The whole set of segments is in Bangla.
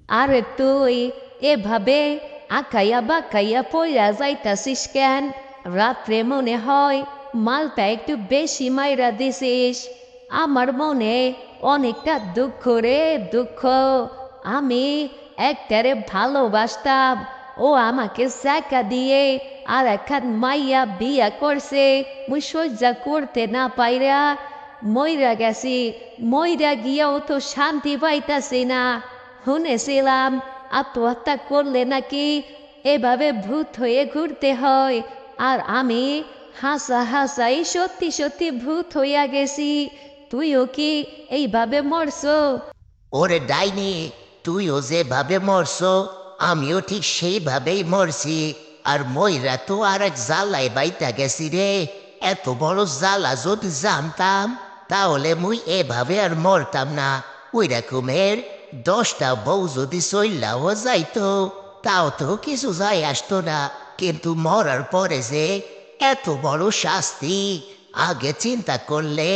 আরে তুই এভাবে আঁকাইয়া বাঁকাইয়া পইরা যাইতাছিস কেন? রাত্রে মনে হয় মালটা একটু বেশি মাইরা দিছিস। আমার মনে অনেকটা দুঃখ রে, দুঃখ। আমি একটারে ভালোবাসতাম, ও আমাকে চাকা দিয়ে আর একখান মাইয়া বিয়া করছে। মুই সহ্য করতে না পাইরা মইরা গেছি। মইরা গিয়াও তো শান্তি পাইতাছি না। শুনেছিলাম আত্মহত্যা করলে নাকি এভাবে ভূত হয়ে ঘুরতে হয়, আর আমি হাসা হাসাই সত্যি সত্যি ভূত হইয়া গেছি। তুইও কি এইভাবে মরছ? ওরে ডাইনি, তুইও যেভাবে মরছ আমিও ঠিক সেইভাবেই মরছি। আর ময়রা তো আর এক জ্বালায় বাইতা গেছি রে। এত বড় জ্বালা যদি জানতাম তাহলে মুই এভাবে আর মরতাম না। ওই রকমের 10টা বউ যদি চইল্লাও যাইতো তাও তো কিছু যায় আসতো না। কিন্তু মরার পরে যে এত বড় শাস্তি, আগে চিন্তা করলে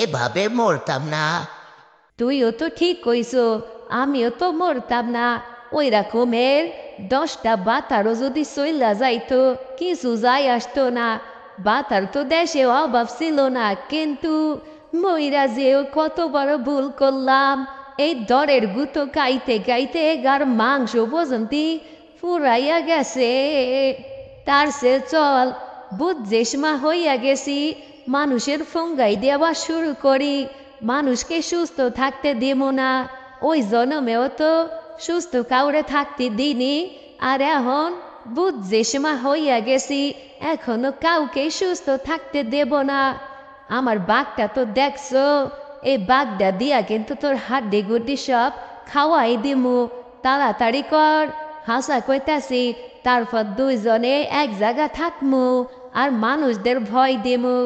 এভাবে মরতাম না। তুইও তো ঠিক কইছ, আমিও তো মরতাম না। ওই রকমের 10টা বাতারও যদি চইলা যাইতো কিছু যায় আসতো না। বাতার তো দেশে অভাব ছিল না, কিন্তু মইরা যেও কত বড় ভুল করলাম। এই দরের গুতো গাইতে গাইতে গার মাংস পর্যন্ত ফুরাইয়া গেছে। তার সে চল, বুঝছিস মা হইয়া গেছি, মানুষের ফঙ্গাই দেওয়া শুরু করি। মানুষকে সুস্থ থাকতে দিব না। ওই জন্মেও তো সুস্থ কাউরে থাকতে দিনি, আর এখন বুঝছিস মা হইয়া গেছি, এখনো কাউকে সুস্থ থাকতে দেব না। আমার বাঘটা তো দেখছো, এই বাঘটা দিয়া কিন্তু তোর হাড্ডি গুড্ডি সব খাওয়াই দিমু। তাড়াতাড়ি কর, হাসা কইতাছি। তারপর দুইজনে এক জায়গা থাকমু আর মানুষদের ভয় দিমু।